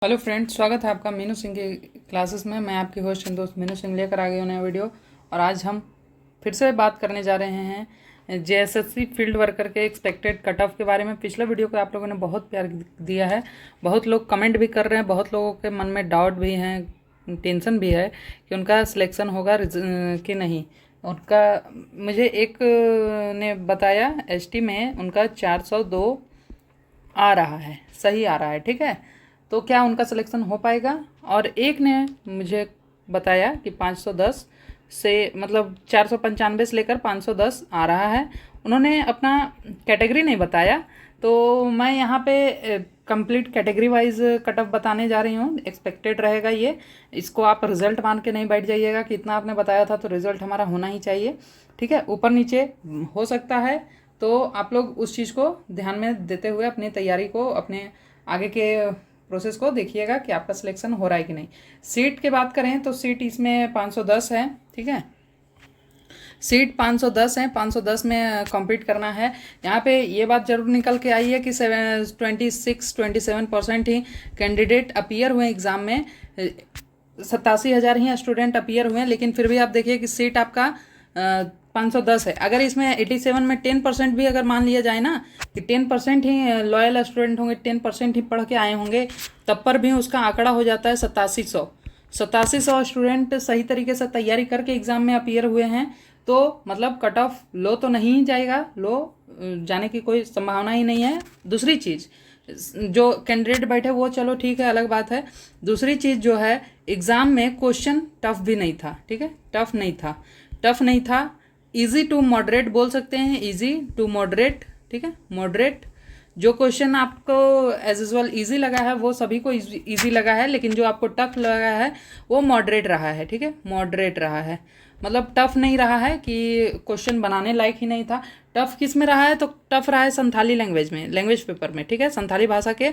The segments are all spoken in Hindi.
हेलो फ्रेंड्स, स्वागत है आपका मीनू सिंह के क्लासेस में। मैं आपकी होस्ट एंड दोस्त मीनू सिंह लेकर आ गई हूँ नया वीडियो। और आज हम फिर से बात करने जा रहे हैं जेएसएससी फील्ड वर्कर के एक्सपेक्टेड कट ऑफ के बारे में। पिछले वीडियो को आप लोगों ने बहुत प्यार दिया है, बहुत लोग कमेंट भी कर रहे हैं, बहुत लोगों के मन में डाउट भी हैं, टेंशन भी है कि उनका सिलेक्शन होगा कि नहीं। उनका मुझे एक ने बताया एसटी में उनका 402 आ रहा है, सही आ रहा है, ठीक है। तो क्या उनका सिलेक्शन हो पाएगा? और एक ने मुझे बताया कि 510 से मतलब 495 से लेकर 510 आ रहा है। उन्होंने अपना कैटेगरी नहीं बताया, तो मैं यहाँ पे complete category wise cut off बताने जा रही हूँ। एक्सपेक्टेड रहेगा ये, इसको आप रिजल्ट मान के नहीं बैठ जाइएगा कि इतना आपने बताया था तो रिजल्ट हमारा होना ही चाहिए, ठीक है। ऊपर नीचे हो सकता है, तो आप लोग उस चीज़ को ध्यान में देते हुए अपनी तैयारी को, अपने आगे के प्रोसेस को देखिएगा कि आपका सिलेक्शन हो रहा है कि नहीं। सीट की बात करें तो सीट इसमें 510 है, ठीक है। सीट 510 है, 510 में कम्पीट करना है। यहाँ पे ये बात जरूर निकल के आई है कि 27% ही कैंडिडेट अपीयर हुए एग्ज़ाम में, 87,000 ही स्टूडेंट अपीयर हुए हैं। लेकिन फिर भी आप देखिए कि सीट आपका 510 है। अगर इसमें 87 में 10% भी अगर मान लिया जाए ना कि 10% ही लॉयल स्टूडेंट होंगे, 10% ही पढ़ के आए होंगे, तब पर भी उसका आंकड़ा हो जाता है 8700 स्टूडेंट सही तरीके से तैयारी करके एग्ज़ाम में अपीयर हुए हैं। तो मतलब कट ऑफ लो तो नहीं जाएगा, लो जाने की कोई संभावना ही नहीं है। दूसरी चीज़, जो कैंडिडेट बैठे वो चलो ठीक है, अलग बात है। दूसरी चीज़ जो है, एग्ज़ाम में क्वेश्चन टफ भी नहीं था, ठीक है। टफ नहीं था, इजी टू मॉडरेट बोल सकते हैं, इजी टू मॉडरेट, ठीक है। मॉडरेट जो क्वेश्चन आपको एज यूजल इजी लगा है वो सभी को इजी लगा है, लेकिन जो आपको टफ लगा है वो मॉडरेट रहा है, ठीक है। मॉडरेट रहा है, मतलब टफ नहीं रहा है कि क्वेश्चन बनाने लायक ही नहीं था। टफ किस में रहा है? तो टफ रहा है संथाली लैंग्वेज में, लैंग्वेज पेपर में, ठीक है। संथाली भाषा के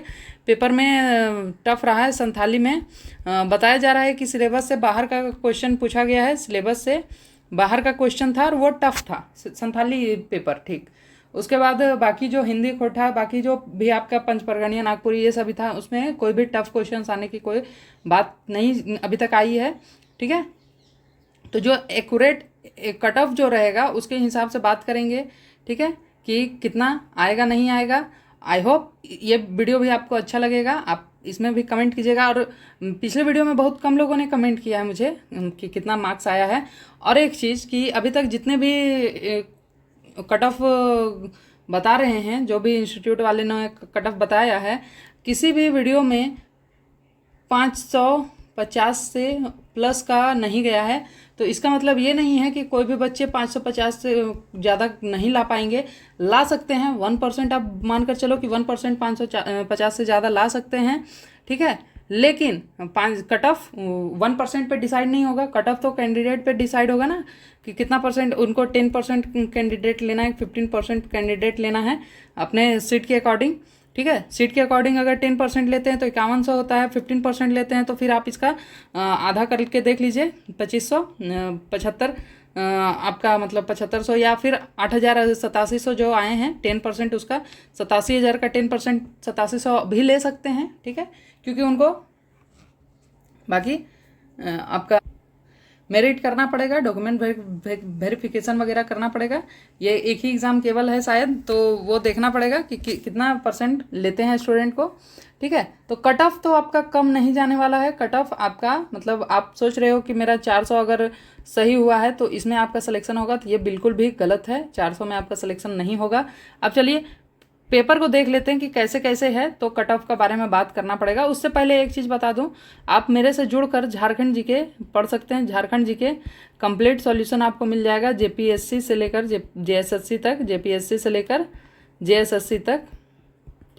पेपर में टफ रहा है। संथाली में बताया जा रहा है कि सिलेबस से बाहर का क्वेश्चन पूछा गया है, सिलेबस से बाहर का क्वेश्चन था और वो टफ था संथाली पेपर, ठीक। उसके बाद बाकी जो हिंदी कोठा, बाकी जो भी आपका पंच परगनिया नागपुरी ये सभी था, उसमें कोई भी टफ क्वेश्चन आने की कोई बात नहीं अभी तक आई है, ठीक है। तो जो एक्यूरेट कट ऑफ जो रहेगा उसके हिसाब से बात करेंगे, ठीक है, कि कितना आएगा नहीं आएगा। आई होप ये वीडियो भी आपको अच्छा लगेगा, आप इसमें भी कमेंट कीजिएगा। और पिछले वीडियो में बहुत कम लोगों ने कमेंट किया है मुझे कि कितना मार्क्स आया है। और एक चीज़ कि अभी तक जितने भी कट ऑफ बता रहे हैं, जो भी इंस्टीट्यूट वाले ने कट ऑफ बताया है, किसी भी वीडियो में 550 से प्लस का नहीं गया है। तो इसका मतलब ये नहीं है कि कोई भी बच्चे 550 से ज़्यादा नहीं ला पाएंगे, ला सकते हैं। 1% आप मानकर चलो कि 1% 550 से ज़्यादा ला सकते हैं, ठीक है। लेकिन कट ऑफ 1% पे डिसाइड नहीं होगा, कट ऑफ तो कैंडिडेट पे डिसाइड होगा ना कि कितना परसेंट उनको। 10% कैंडिडेट लेना है, 15% कैंडिडेट लेना है अपने सीट के अकॉर्डिंग, ठीक है। सीट के अकॉर्डिंग अगर 10% लेते हैं तो 5100 होता है, 15% लेते हैं तो फिर आप इसका आधा करके देख लीजिए, 2500, 75 आपका मतलब 7500, या फिर 8000 8700 जो आए हैं 10% उसका 87,000 का 10% 8700 भी ले सकते हैं, ठीक है। क्योंकि उनको बाकी आपका मेरिट करना पड़ेगा, डॉक्यूमेंट वेरिफिकेशन वगैरह करना पड़ेगा। ये एक ही एग्ज़ाम केवल है शायद, तो वो देखना पड़ेगा कि कितना परसेंट लेते हैं स्टूडेंट को, ठीक है। तो कट ऑफ तो आपका कम नहीं जाने वाला है। कट ऑफ आपका मतलब आप सोच रहे हो कि मेरा 400 अगर सही हुआ है तो इसमें आपका सिलेक्शन होगा, तो ये बिल्कुल भी गलत है। 400 में आपका सिलेक्शन नहीं होगा। अब चलिए पेपर को देख लेते हैं कि कैसे कैसे है, तो कट ऑफ का बारे में बात करना पड़ेगा। उससे पहले एक चीज़ बता दूं, आप मेरे से जुड़कर झारखंड जीके पढ़ सकते हैं। झारखंड जीके कंप्लीट सॉल्यूशन आपको मिल जाएगा, जेपीएससी से लेकर जेएसएससी तक, जेपीएससी से लेकर जेएसएससी तक,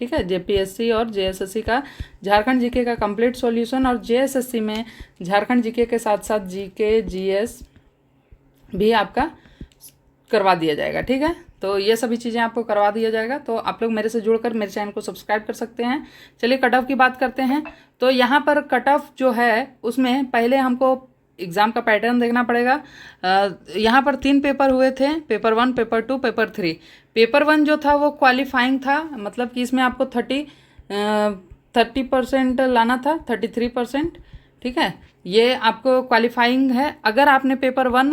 ठीक है। जेपीएससी और जेएसएससी का झारखंड जीके का कंप्लीट सॉल्यूशन, और जेएसएससी में झारखंड जीके के साथ साथ जीके जीएस भी आपका करवा दिया जाएगा, ठीक है। तो ये सभी चीज़ें आपको करवा दिया जाएगा। तो आप लोग मेरे से जुड़कर मेरे चैनल को सब्सक्राइब कर सकते हैं। चलिए कट ऑफ की बात करते हैं। तो यहाँ पर कट ऑफ जो है उसमें पहले हमको एग्ज़ाम का पैटर्न देखना पड़ेगा। यहाँ पर 3 पेपर हुए थे, पेपर 1, पेपर 2, पेपर 3। पेपर 1 जो था वो क्वालिफाइंग था, मतलब कि इसमें आपको 30 30% लाना था, 33%। ठीक है, ये आपको क्वालिफाइंग है। अगर आपने पेपर 1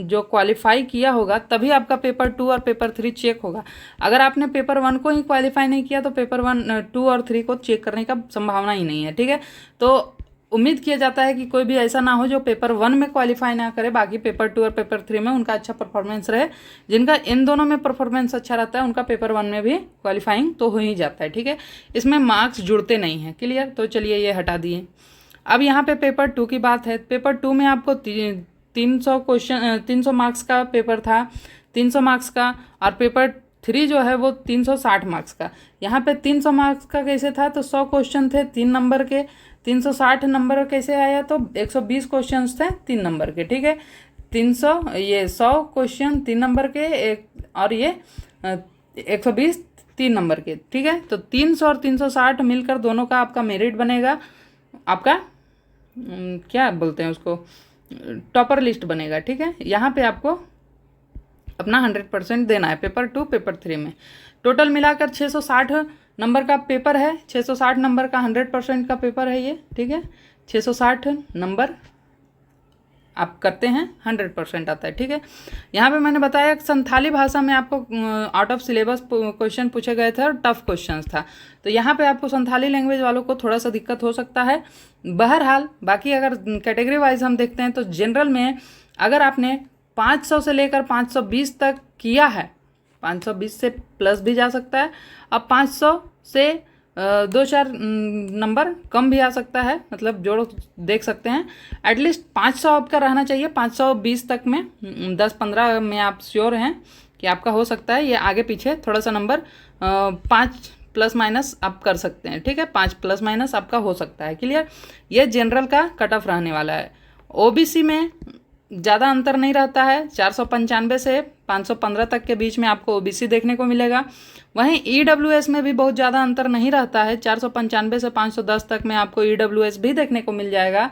जो क्वालिफाई किया होगा तभी आपका पेपर 2 और पेपर 3 चेक होगा। अगर आपने पेपर 1 को ही क्वालिफाई नहीं किया तो पेपर 1, 2 और 3 को चेक करने का संभावना ही नहीं है। ठीक है, तो उम्मीद किया जाता है कि कोई भी ऐसा ना हो जो पेपर 1 में क्वालिफाई ना करे, बाकी पेपर 2 और पेपर 3 में उनका अच्छा परफॉर्मेंस रहे। जिनका इन दोनों में परफॉर्मेंस अच्छा रहता है उनका पेपर 1 में भी क्वालिफाइंग तो हो ही जाता है। ठीक है, इसमें मार्क्स जुड़ते नहीं हैं। क्लियर, तो चलिए ये हटा दिए। अब यहाँ पे पेपर 2 की बात है। पेपर 2 में आपको 300 क्वेश्चन, 300 मार्क्स का पेपर था, 300 मार्क्स का। और पेपर 3 जो है वो 360 मार्क्स का। यहाँ पे 300 मार्क्स का कैसे था, तो 100 क्वेश्चन थे 3 नंबर के। 360 नंबर कैसे आया, तो 120 क्वेश्चन थे 3 नंबर के। ठीक है, 300 ये 100 क्वेश्चन 3 नंबर के एक, और ये 120 3 नंबर के। ठीक है, तो 300 और 360 मिलकर दोनों का आपका मेरिट बनेगा, आपका क्या बोलते हैं उसको, टॉपर लिस्ट बनेगा। ठीक है, यहाँ पे आपको अपना 100% देना है पेपर 2 पेपर 3 में। टोटल मिलाकर 660 नंबर का पेपर है। 660 नंबर का 100% का पेपर है ये। ठीक है, 660 नंबर आप करते हैं 100% आता है। ठीक है, यहाँ पे मैंने बताया संथाली भाषा में आपको आउट ऑफ सिलेबस क्वेश्चन पूछे गए थे और टफ क्वेश्चंस था। तो यहाँ पे आपको संथाली लैंग्वेज वालों को थोड़ा सा दिक्कत हो सकता है। बहरहाल बाकी अगर कैटेगरी वाइज हम देखते हैं तो जनरल में अगर आपने 500 से लेकर 520 तक किया है, 520 से प्लस भी जा सकता है। अब 500 से 2-4 नंबर कम भी आ सकता है, मतलब जोड़ देख सकते हैं। एटलीस्ट 500 आपका रहना चाहिए। 520 तक में 10-15 में आप श्योर हैं कि आपका हो सकता है। ये आगे पीछे थोड़ा सा नंबर 5 प्लस माइनस आप कर सकते हैं। ठीक है, 5 प्लस माइनस आपका हो सकता है। क्लियर, ये जनरल का कट ऑफ रहने वाला है। ओबीसी में ज़्यादा अंतर नहीं रहता है। 495 से 515 तक के बीच में आपको ओबीसी देखने को मिलेगा। वहीं ईडब्ल्यूएस में भी बहुत ज़्यादा अंतर नहीं रहता है। 495 से 510 तक में आपको ईडब्ल्यूएस भी देखने को मिल जाएगा।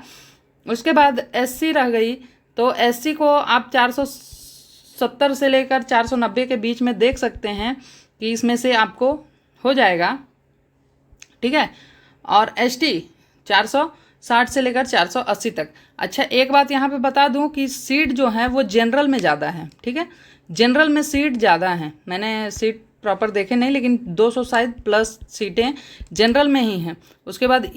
उसके बाद एससी रह गई, तो एससी को आप 470 से लेकर 490 के बीच में देख सकते हैं कि इसमें से आपको हो जाएगा। ठीक है, और एसटी 460 से लेकर 480 तक। अच्छा, एक बात यहाँ पे बता दूँ कि सीट जो है वो जनरल में ज़्यादा है। ठीक है, जनरल में सीट ज़्यादा है। मैंने सीट प्रॉपर देखे नहीं, लेकिन 200 शायद प्लस सीटें जनरल में ही हैं। उसके बाद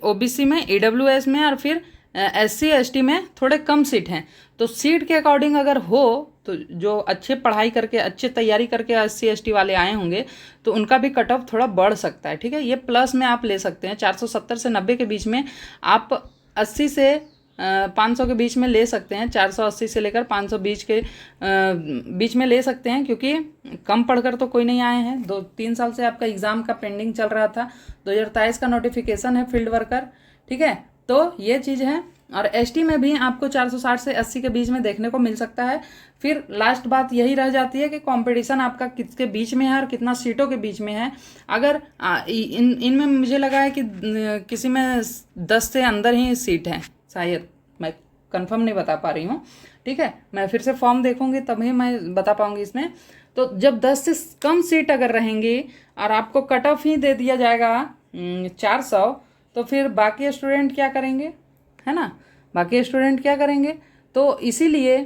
ओबीसी में, ईडब्ल्यूएस में, और फिर एससी एसटी में थोड़े कम सीट हैं। तो सीट के अकॉर्डिंग अगर हो तो जो अच्छे पढ़ाई करके अच्छे तैयारी करके एससी एसटी वाले आए होंगे तो उनका भी कट ऑफ थोड़ा बढ़ सकता है। ठीक है, ये प्लस में आप ले सकते हैं। 470 से 90 के बीच में आप 80 से 500 के बीच में ले सकते हैं। 480 से लेकर 520 के बीच में ले सकते हैं, क्योंकि कम पढ़कर तो कोई नहीं आए हैं। 2-3 साल से आपका एग्ज़ाम का पेंडिंग चल रहा था। 2023 का नोटिफिकेशन है फील्ड वर्कर। ठीक है, तो ये चीज़ है। और एसटी में भी आपको 460 से 80 के बीच में देखने को मिल सकता है। फिर लास्ट बात यही रह जाती है कि कंपटीशन आपका किसके बीच में है और कितना सीटों के बीच में है। अगर इनमें मुझे लगा है कि किसी में 10 से अंदर ही सीट है शायद, मैं कंफर्म नहीं बता पा रही हूँ। ठीक है, मैं फिर से फॉर्म देखूंगी तभी मैं बता पाऊंगी इसमें। तो जब 10 से कम सीट अगर रहेंगी और आपको कट ऑफ ही दे दिया जाएगा 400, तो फिर बाकी स्टूडेंट क्या करेंगे, है ना। बाकी स्टूडेंट क्या करेंगे, तो इसीलिए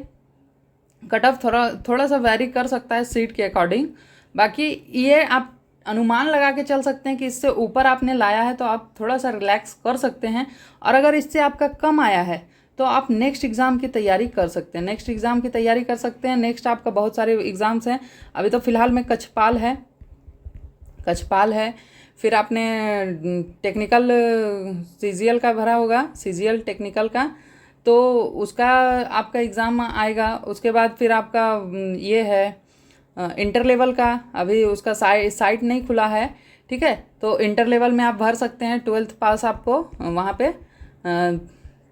कट ऑफ थोड़ा सा वैरी कर सकता है सीट के अकॉर्डिंग। बाकी ये आप अनुमान लगा के चल सकते हैं कि इससे ऊपर आपने लाया है तो आप थोड़ा सा रिलैक्स कर सकते हैं। और अगर इससे आपका कम आया है तो आप नेक्स्ट एग्ज़ाम की तैयारी कर सकते हैं। नेक्स्ट एग्ज़ाम की तैयारी कर सकते हैं। नेक्स्ट आपका बहुत सारे एग्ज़ाम्स हैं। अभी तो फ़िलहाल में कक्षपाल है। फिर आपने टेक्निकल सीजीएल का भरा होगा, सीजीएल टेक्निकल का, तो उसका आपका एग्ज़ाम आएगा। उसके बाद फिर आपका ये है इंटर लेवल का, अभी उसका साइट नहीं खुला है। ठीक है, तो इंटर लेवल में आप भर सकते हैं। 12th पास आपको वहाँ पे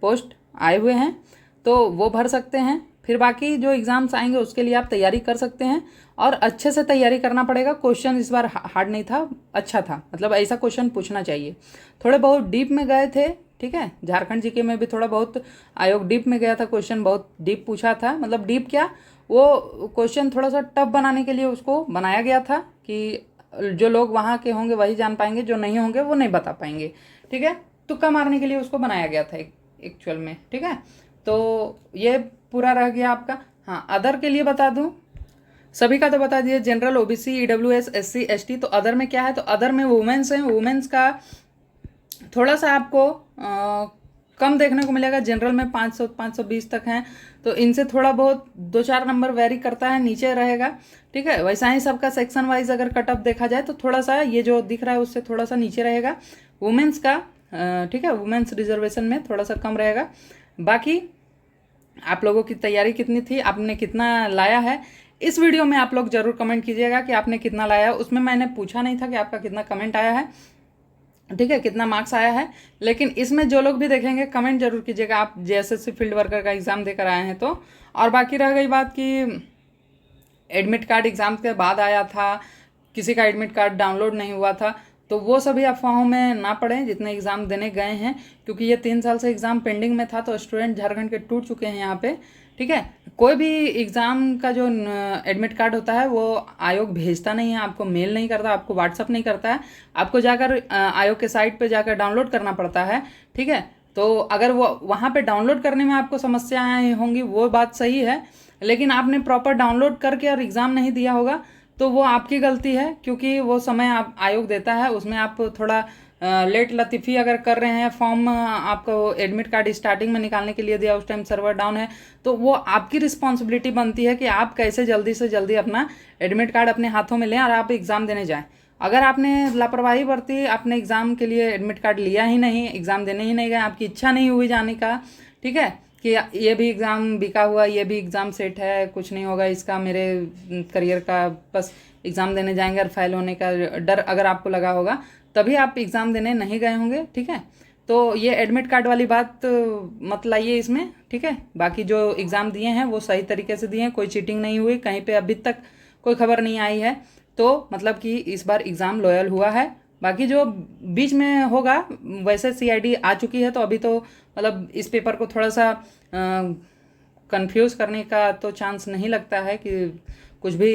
पोस्ट आए हुए हैं तो वो भर सकते हैं। फिर बाकी जो एग्ज़ाम्स आएंगे उसके लिए आप तैयारी कर सकते हैं, और अच्छे से तैयारी करना पड़ेगा। क्वेश्चन इस बार हार्ड नहीं था, अच्छा था, मतलब ऐसा क्वेश्चन पूछना चाहिए। थोड़े बहुत डीप में गए थे। ठीक है, झारखंड जीके में भी थोड़ा बहुत आयोग डीप में गया था, क्वेश्चन बहुत डीप पूछा था। मतलब डीप क्या, वो क्वेश्चन थोड़ा सा टफ बनाने के लिए उसको बनाया गया था कि जो लोग वहाँ के होंगे वही जान पाएंगे, जो नहीं होंगे वो नहीं बता पाएंगे। ठीक है, तुक्का मारने के लिए उसको बनाया गया था एक्चुअल में। ठीक है, तो ये पूरा रह गया आपका। हाँ, अदर के लिए बता दूँ, सभी का तो बता दिए, general, OBC, EWS, SC, ST. तो अदर में क्या है, तो अदर में वुमेन्स हैं। वुमेन्स का थोड़ा सा आपको कम देखने को मिलेगा। जनरल में 500 520 तक हैं, तो इनसे थोड़ा बहुत 2-4 नंबर वेरी करता है, नीचे रहेगा। ठीक है, वैसा ही सबका सेक्शन वाइज अगर कटअप देखा जाए तो थोड़ा सा ये जो दिख रहा है उससे थोड़ा सा नीचे रहेगा वुमेन्स का। ठीक है, वुमेन्स रिजर्वेशन में थोड़ा सा कम रहेगा। बाकी आप लोगों की तैयारी कितनी थी, आपने कितना लाया है, इस वीडियो में आप लोग जरूर कमेंट कीजिएगा कि आपने कितना लाया है। उसमें मैंने पूछा नहीं था कि आपका कितना कमेंट आया है, ठीक है, कितना मार्क्स आया है, लेकिन इसमें जो लोग भी देखेंगे कमेंट जरूर कीजिएगा आप जेएसएससी फील्ड वर्कर का एग्ज़ाम देकर आए हैं तो। और बाकी रह गई बात कि एडमिट कार्ड एग्ज़ाम के बाद आया था, किसी का एडमिट कार्ड डाउनलोड नहीं हुआ था, तो वो सभी अफवाहों में ना पड़ें जितने एग्ज़ाम देने गए हैं, क्योंकि ये 3 साल से एग्ज़ाम पेंडिंग में था, तो स्टूडेंट झारखंड के टूट चुके हैं यहाँ पे। ठीक है, कोई भी एग्ज़ाम का जो एडमिट कार्ड होता है वो आयोग भेजता नहीं है, आपको मेल नहीं करता, आपको व्हाट्सअप नहीं करता है, आपको जाकर आयोग के साइट पे जाकर डाउनलोड करना पड़ता है। ठीक है, तो अगर वो वहाँ पे डाउनलोड करने में आपको समस्याएं होंगी वो बात सही है, लेकिन आपने प्रॉपर डाउनलोड करके और एग्ज़ाम नहीं दिया होगा तो वो आपकी गलती है, क्योंकि वो समय आप आयोग देता है, उसमें आप थोड़ा लेट लतीफ़ी अगर कर रहे हैं, फॉर्म आपको एडमिट कार्ड स्टार्टिंग में निकालने के लिए दिया, उस टाइम सर्वर डाउन है, तो वो आपकी रिस्पॉन्सिबिलिटी बनती है कि आप कैसे जल्दी से जल्दी अपना एडमिट कार्ड अपने हाथों में लें और आप एग्ज़ाम देने जाएं। अगर आपने लापरवाही बरती, आपने एग्ज़ाम के लिए एडमिट कार्ड लिया ही नहीं, एग्ज़ाम देने ही नहीं गए, आपकी इच्छा नहीं हुई जाने का, ठीक है, कि ये भी एग्ज़ाम बिका हुआ, ये भी एग्ज़ाम सेट है, कुछ नहीं होगा इसका, मेरे करियर का, बस एग्ज़ाम देने जाएंगे और फेल होने का डर अगर आपको लगा होगा, तभी आप एग्ज़ाम देने नहीं गए होंगे। ठीक है, तो ये एडमिट कार्ड वाली बात मत लाइए इसमें। ठीक है, बाकी जो एग्ज़ाम दिए हैं वो सही तरीके से दिए हैं, कोई चीटिंग नहीं हुई, कहीं पे अभी तक कोई खबर नहीं आई है, तो मतलब कि इस बार एग्ज़ाम लॉयल हुआ है। बाकी जो बीच में होगा, वैसे सीआईडी आ चुकी है, तो अभी तो मतलब इस पेपर को थोड़ा सा कंफ्यूज करने का तो चांस नहीं लगता है कि कुछ भी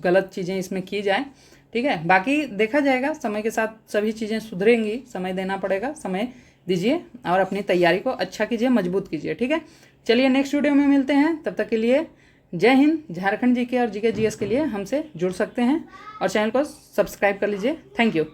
गलत चीज़ें इसमें की जाए। ठीक है, बाकी देखा जाएगा, समय के साथ सभी चीज़ें सुधरेंगी, समय देना पड़ेगा, समय दीजिए और अपनी तैयारी को अच्छा कीजिए, मजबूत कीजिए। ठीक है, चलिए नेक्स्ट वीडियो में मिलते हैं, तब तक के लिए जय हिंद। झारखंड जीके और जीके जीएस के लिए हमसे जुड़ सकते हैं और चैनल को सब्सक्राइब कर लीजिए। Thank you.